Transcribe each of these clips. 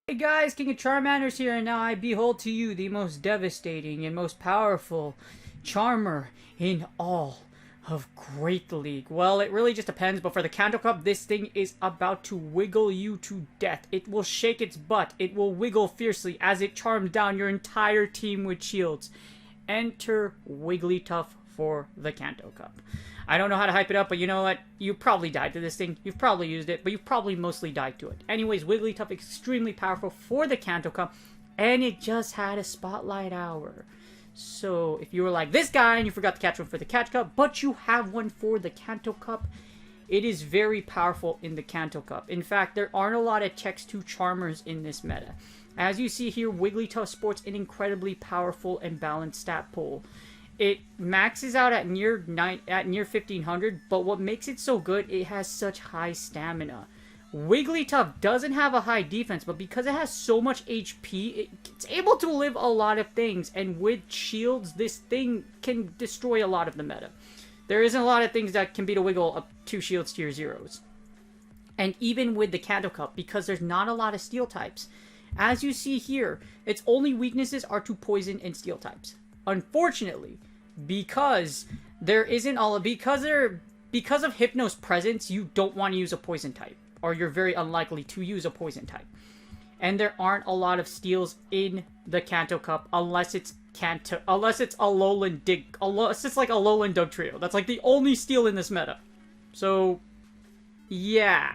Hey guys, King of Charmanders here, and now I behold to you the most devastating and most powerful Charmer in all of Great League. Well, it really just depends, but for the Kanto Cup, this thing is about to wiggle you to death. It will shake its butt. It will wiggle fiercely as it charms down your entire team with shields. Enter Wigglytuff for the Kanto Cup. I don't know how to hype it up, but you know what? You probably died to this thing. You've probably used it, but you've probably mostly died to it. Anyways, Wigglytuff extremely powerful for the Kanto Cup, and it just had a Spotlight Hour. So if you were like this guy and you forgot to catch one for the Catch Cup, but you have one for the Kanto Cup, it is very powerful in the Kanto Cup. In fact, there aren't a lot of checks to Charmers in this meta. As you see here, Wigglytuff sports an incredibly powerful and balanced stat pool. It maxes out at near 1500, but what makes it so good, it has such high stamina. Wigglytuff doesn't have a high defense, but because it has so much HP, it's able to live a lot of things, and with shields, this thing can destroy a lot of the meta. There isn't a lot of things that can beat a Wiggle up 2 shields to your 0s. And even with the Kanto Cup, because there's not a lot of steel types, as you see here, its only weaknesses are to poison and steel types. Unfortunately, because of Hypno's presence, you don't want to use a poison type, or you're very unlikely to use a poison type. And there aren't a lot of steals in the Kanto Cup unless it's like a Alolan Dugtrio. That's like the only steal in this meta. So yeah,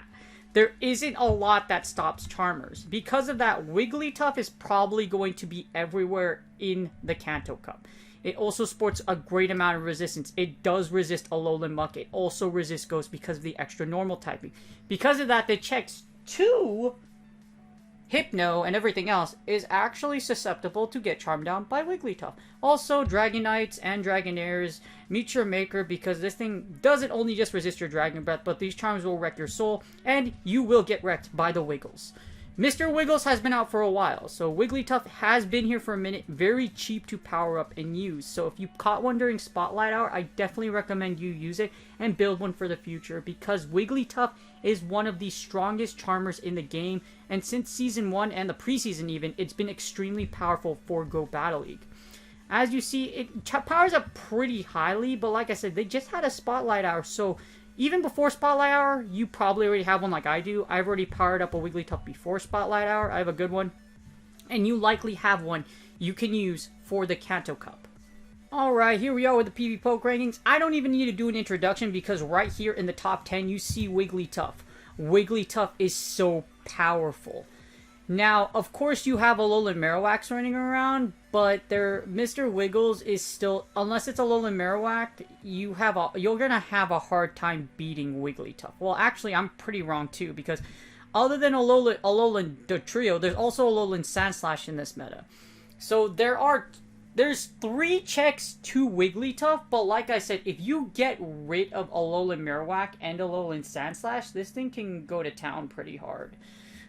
there isn't a lot that stops Charmers. Because of that, Wigglytuff is probably going to be everywhere in the Kanto Cup. It also sports a great amount of resistance. It does resist Alolan Muck. It also resists Ghost because of the extra normal typing. Because of that, the checks to Hypno and everything else is actually susceptible to get charmed down by Wigglytuff. Also, Dragonites and Dragonairs meet your maker, because this thing doesn't only just resist your Dragon Breath, but these charms will wreck your soul, and you will get wrecked by the Wiggles. Mr. Wiggles has been out for a while, so Wigglytuff has been here for a minute, very cheap to power up and use. So if you caught one during Spotlight Hour, I definitely recommend you use it and build one for the future, because Wigglytuff is one of the strongest Charmers in the game, and since Season 1 and the preseason even, it's been extremely powerful for Go Battle League. As you see, it powers up pretty highly, but like I said, they just had a Spotlight Hour, so even before Spotlight Hour, you probably already have one like I do. I've already powered up a Wigglytuff before Spotlight Hour. I have a good one. And you likely have one you can use for the Kanto Cup. Alright, here we are with the PV Poke rankings. I don't even need to do an introduction, because right here in the top 10, you see Wigglytuff. Wigglytuff is so powerful. Now, of course, you have Alolan Marowak running around, but Mr. Wiggles is still, unless it's Alolan Marowak, you're gonna have a hard time beating Wigglytuff. Well, actually, I'm pretty wrong too, because other than Alolan Dugtrio, there's also Alolan Sandslash in this meta. So there's 3 checks to Wigglytuff, but like I said, if you get rid of Alolan Marowak and Alolan Sandslash, this thing can go to town pretty hard.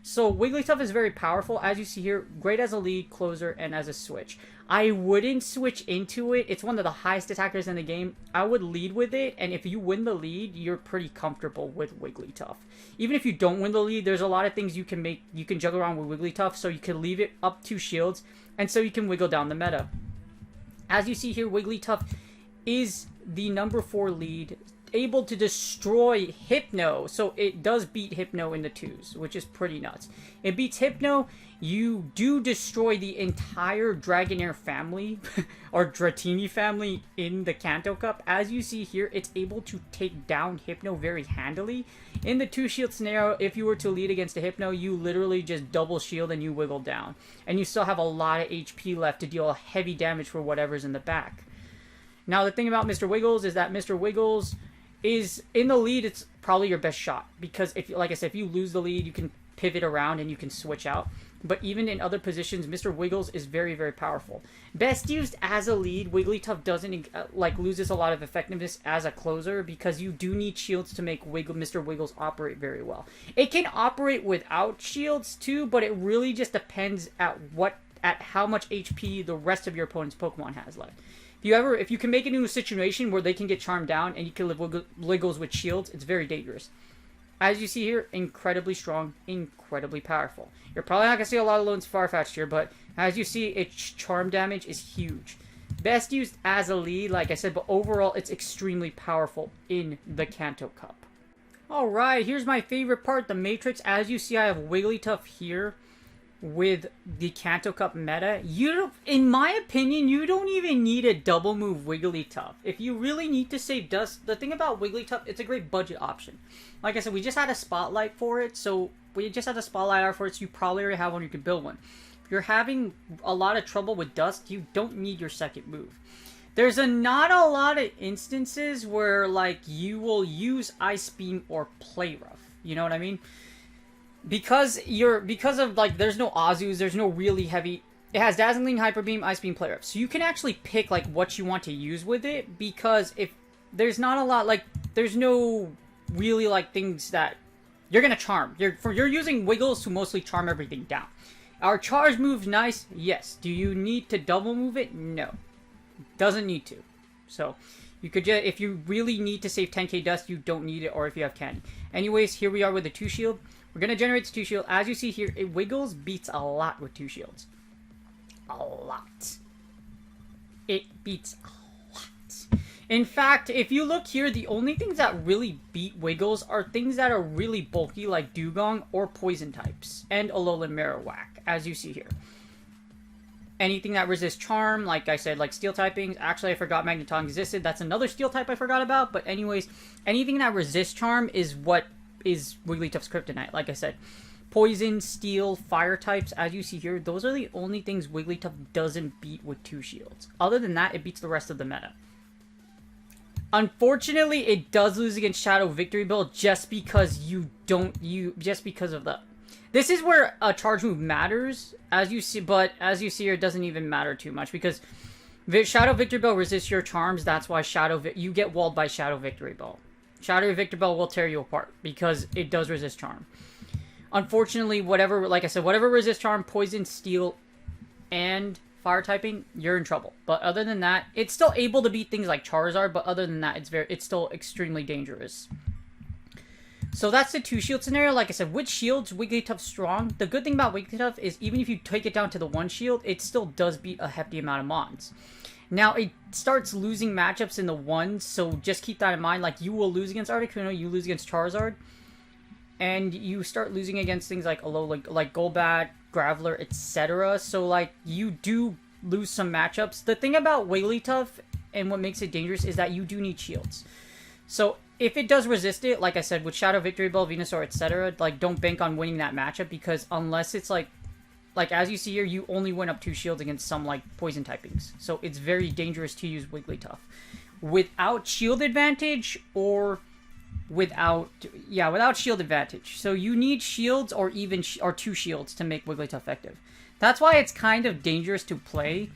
So Wigglytuff is very powerful, as you see here, great as a lead, closer, and as a switch. I wouldn't switch into it. It's one of the highest attackers in the game. I would lead with it, and if you win the lead, you're pretty comfortable with Wigglytuff. Even if you don't win the lead, there's a lot of things you can juggle around with Wigglytuff, so you can leave it up 2 shields, and so you can wiggle down the meta. As you see here, Wigglytuff is the number 4 lead, able to destroy Hypno, so it does beat Hypno in the 2s, which is pretty nuts. It beats Hypno, you do destroy the entire Dragonair family, or Dratini family in the Kanto Cup. As you see here, it's able to take down Hypno very handily. In the 2-shield scenario, if you were to lead against a Hypno, you literally just double shield and you wiggle down. And you still have a lot of HP left to deal heavy damage for whatever's in the back. Now, the thing about Mr. Wiggles is that Mr. Wiggles is in the lead, it's probably your best shot. Because, if, like I said, if you lose the lead, you can pivot around and you can switch out. But even in other positions, Mr. Wiggles is very, very powerful. Best used as a lead, Wigglytuff doesn't, loses a lot of effectiveness as a closer because you do need shields to make Mr. Wiggles operate very well. It can operate without shields too, but it really just depends at how much HP the rest of your opponent's Pokemon has left. If you can make it into a situation where they can get charmed down and you can live Wiggles with shields, it's very dangerous. As you see here, incredibly strong, incredibly powerful. You're probably not going to see a lot of Loans Farfetch'd here, but as you see, its charm damage is huge. Best used as a lead, like I said, but overall, it's extremely powerful in the Kanto Cup. Alright, here's my favorite part, the Matrix. As you see, I have Wigglytuff here with the Kanto Cup meta. In my opinion, you don't even need a double move Wigglytuff. If you really need to save dust, the thing about Wigglytuff, it's a great budget option. Like I said, we just had a spotlight for it, so you probably already have one, you could build one. If you're having a lot of trouble with dust, you don't need your second move. There's not a lot of instances where, like, you will use Ice Beam or Play Rough. You know what I mean? Because of, like, there's no Azus, there's no really heavy... It has Dazzling, Hyper Beam, Ice Beam, Play Rough. So you can actually pick, like, what you want to use with it, because if there's not a lot, like, there's no really, like, things that you're gonna charm. You're using Wiggles to mostly charm everything down. Our charge move's nice, yes. Do you need to double move it? No. Doesn't need to. So, you could just, if you really need to save 10k dust, you don't need it, or if you have candy. Anyways, here we are with the 2 shield. We're going to generate the 2 shield. As you see here, it Wiggles beats a lot with 2 shields. A lot. It beats a lot. In fact, if you look here, the only things that really beat Wiggles are things that are really bulky, like Dugong or Poison types, and Alolan Marowak, as you see here. Anything that resists Charm, like I said, like Steel typings. Actually, I forgot Magneton existed. That's another Steel type I forgot about. But anyways, anything that resists Charm is what is Wigglytuff's kryptonite. Like I said, Poison, Steel, Fire types, as you see here, those are the only things Wigglytuff doesn't beat with 2 shields. Other than that, it beats the rest of the meta. Unfortunately, it does lose against Shadow Victory Bell just because just because of the... This is where a charge move matters, as you see, but as you see here, it doesn't even matter too much because Shadow Victory Bell resists your charms. That's why you get walled by Shadow Victory Bell. Shadow Victory Bell will tear you apart because it does resist charm. Unfortunately, like I said, whatever resists charm, Poison, Steel, and Fire typing, you're in trouble. But other than that, it's still able to beat things like Charizard, but other than that, it's still extremely dangerous. So that's the 2 shield scenario. Like I said, with shields, Wigglytuff's strong. The good thing about Wigglytuff is even if you take it down to the 1 shield, it still does beat a hefty amount of mons. Now, it starts losing matchups in the 1s, so just keep that in mind. Like, you will lose against Articuno, you lose against Charizard, and you start losing against things like Golbat, Graveler, etc. So, like, you do lose some matchups. The thing about Wigglytuff and what makes it dangerous is that you do need shields. So, if it does resist it, like I said, with Shadow Victory Bell, Venusaur, etc., like, don't bank on winning that matchup, because unless it's, like, as you see here, you only win up 2 shields against some, like, Poison typings. So, it's very dangerous to use Wigglytuff. Without shield advantage, or without shield advantage. So, you need shields or 2 shields to make Wigglytuff effective. That's why it's kind of dangerous to play.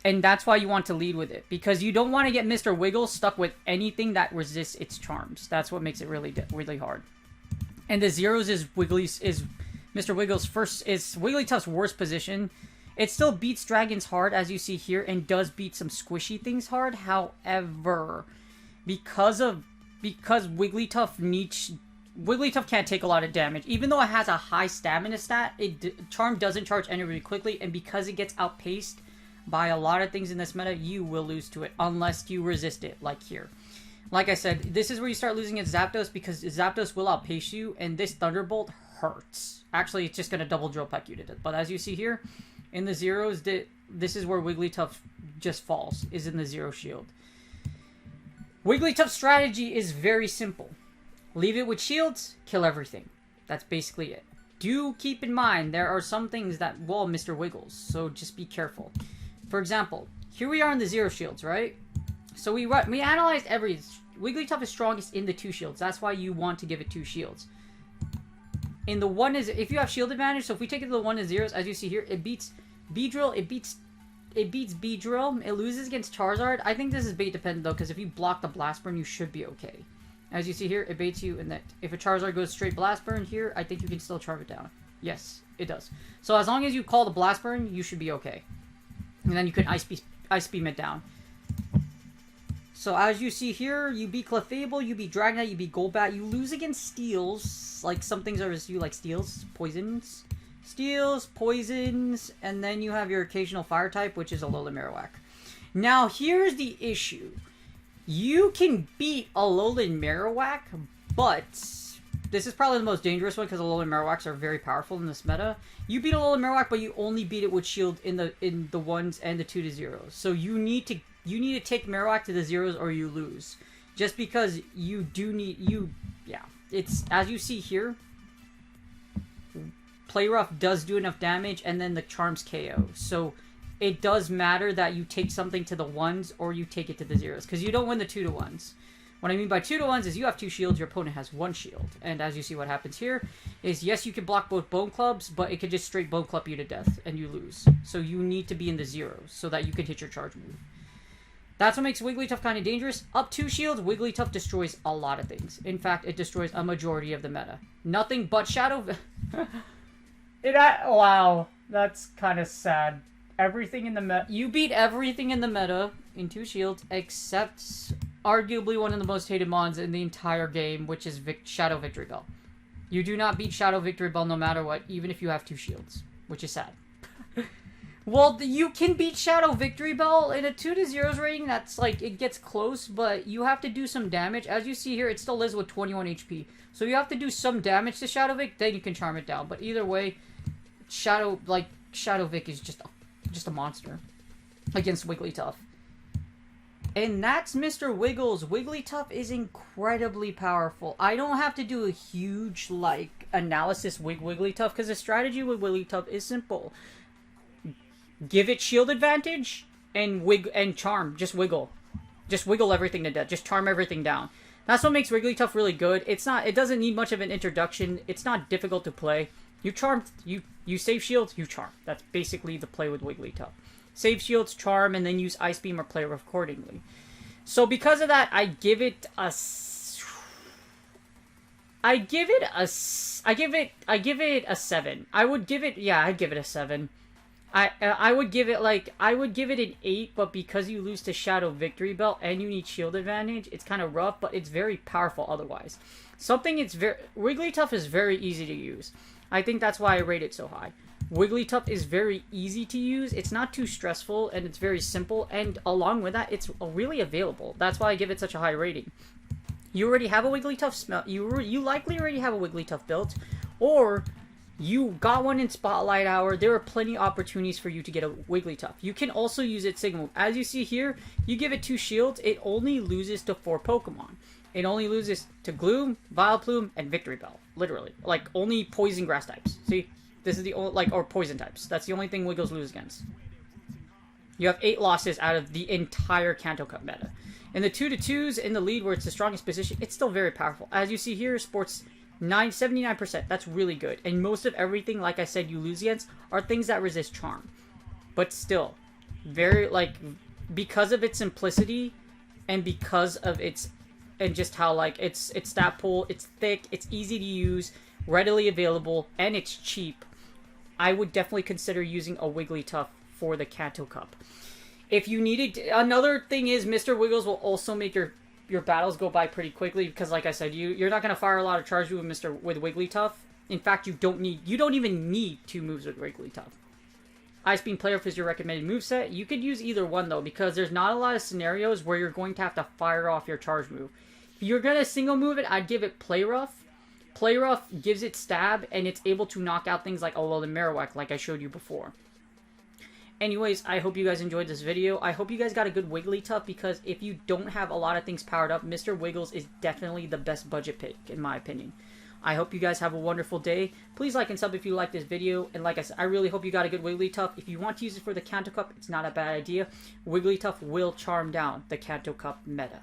And that's why you want to lead with it. Because you don't want to get Mr. Wiggles stuck with anything that resists its charms. That's what makes it really hard. And the zeros is Mr. Wiggles' Wigglytuff's worst position. It still beats dragons hard, as you see here, and does beat some squishy things hard. However, because Wigglytuff can't take a lot of damage. Even though it has a high stamina stat, Charm doesn't charge energy quickly, and because it gets outpaced by a lot of things in this meta, you will lose to it unless you resist it, like here. Like I said, this is where you start losing against Zapdos, because Zapdos will outpace you, and this Thunderbolt hurts. Actually, it's just going to double drill peck you to it. But as you see here, in the zeros, this is where Wigglytuff just falls, is in the 0 shield. Wigglytuff's strategy is very simple. Leave it with shields, kill everything. That's basically it. Do keep in mind, there are some things that wall Mr. Wiggles, so just be careful. For example, here we are in the 0 shields, right? So we analyzed every... Wigglytuff is strongest in the 2 shields. That's why you want to give it 2 shields. In the 1 is... If you have shield advantage, so if we take it to the 1 to 0s, as you see here, it beats Beedrill, it beats Beedrill, it loses against Charizard. I think this is bait dependent though, because if you block the Blast Burn, you should be okay. As you see here, it baits you, and that if a Charizard goes straight Blast Burn here, I think you can still charm it down. Yes, it does. So as long as you call the Blast Burn, you should be okay. And then you can Ice Beam it down. So as you see here, you beat Clefable, you beat Dragonite, you beat Golbat, you lose against Steels. Like some things are you like Steels, Poisons. Steels, Poisons, and then you have your occasional Fire type, which is Alolan Marowak. Now here's the issue. You can beat Alolan Marowak, but this is probably the most dangerous one because Alolan Marowaks are very powerful in this meta. You beat Alolan Marowak, but you only beat it with Shield in the 1s and the 2 to 0s. So you need to take Marowak to the 0s or you lose. Just because you do need yeah. It's as you see here. Play Rough does do enough damage, and then the Charms KO. So it does matter that you take something to the 1s or you take it to the 0s, because you don't win the 2 to 1s. What I mean by 2 to 1s is you have 2 shields, your opponent has 1 shield. And as you see what happens here is, yes, you can block both Bone Clubs, but it could just straight Bone Club you to death, and you lose. So you need to be in the 0s so that you can hit your charge move. That's what makes Wigglytuff kind of dangerous. Up 2 shields, Wigglytuff destroys a lot of things. In fact, it destroys a majority of the meta. Nothing but Shadow... Wow, that's kind of sad. Everything in the meta... You beat everything in the meta in 2 shields, except arguably one of the most hated mons in the entire game, which is Shadow Victory Bell. You do not beat Shadow Victory Bell no matter what, even if you have 2 shields, which is sad. Well, you can beat Shadow Victory Bell in a 2 to 0s rating. That's like, it gets close, but you have to do some damage. As you see here, it still lives with 21 HP. So you have to do some damage to Shadow Vic, then you can charm it down. But either way, Shadow Vic is just a monster against Wigglytuff. And that's Mr. Wiggles. Wigglytuff is incredibly powerful. I don't have to do a huge, like, analysis with Wigglytuff, because the strategy with Wigglytuff is simple. Give it shield advantage and charm. Just wiggle. Just wiggle everything to death. Just charm everything down. That's what makes Wigglytuff really good. It doesn't need much of an introduction. It's not difficult to play. You charm, you save shields, you charm. That's basically the play with Wigglytuff. Save shields, charm, and then use Ice Beam or Play Rough accordingly. So because of that, I give it a 7. I'd give it a 7. I would give it an 8, but because you lose to Shadow Victory Belt and you need shield advantage, it's kind of rough, but it's very powerful otherwise. Wigglytuff is very easy to use. I think that's why I rate it so high. Wigglytuff is very easy to use. It's not too stressful, and it's very simple, and along with that, it's really available. That's why I give it such a high rating. You already have a Wigglytuff you likely already have a Wigglytuff built, or you got one in Spotlight Hour. There are plenty of opportunities for you to get a Wigglytuff. You can also use its Signal. As you see here, you give it 2 shields, it only loses to 4 Pokemon. It only loses to Gloom, Vileplume, and Victory Bell. Literally. Like, only Poison Grass types. See? This is the only, or Poison types. That's the only thing Wiggles lose against. You have 8 losses out of the entire Kanto Cup meta. In the 2-2s, in the lead where it's the strongest position, it's still very powerful. As you see here, Sports 79%. That's really good. And most of everything, like I said, you lose against are things that resist Charm. But still, very, like, because of its simplicity and because of its, and just how, like, its stat pool, it's thick, it's easy to use, readily available, and it's cheap, I would definitely consider using a Wigglytuff for the Kanto Cup. If you needed, another thing is Mr. Wiggles will also make your battles go by pretty quickly, because like I said, you're not going to fire a lot of charge moves with Wigglytuff. In fact, you don't even need 2 moves with Wigglytuff. Ice Beam Play Rough is your recommended moveset. You could use either one though, because there's not a lot of scenarios where you're going to have to fire off your charge move. If you're going to single move it, I'd give it Play Rough. Play Rough gives it stab, and it's able to knock out things like Alolan Marowak, like I showed you before. Anyways, I hope you guys enjoyed this video. I hope you guys got a good Wigglytuff, because if you don't have a lot of things powered up, Mr. Wiggles is definitely the best budget pick, in my opinion. I hope you guys have a wonderful day. Please like and sub if you like this video. And like I said, I really hope you got a good Wigglytuff. If you want to use it for the Kanto Cup, it's not a bad idea. Wigglytuff will charm down the Kanto Cup meta.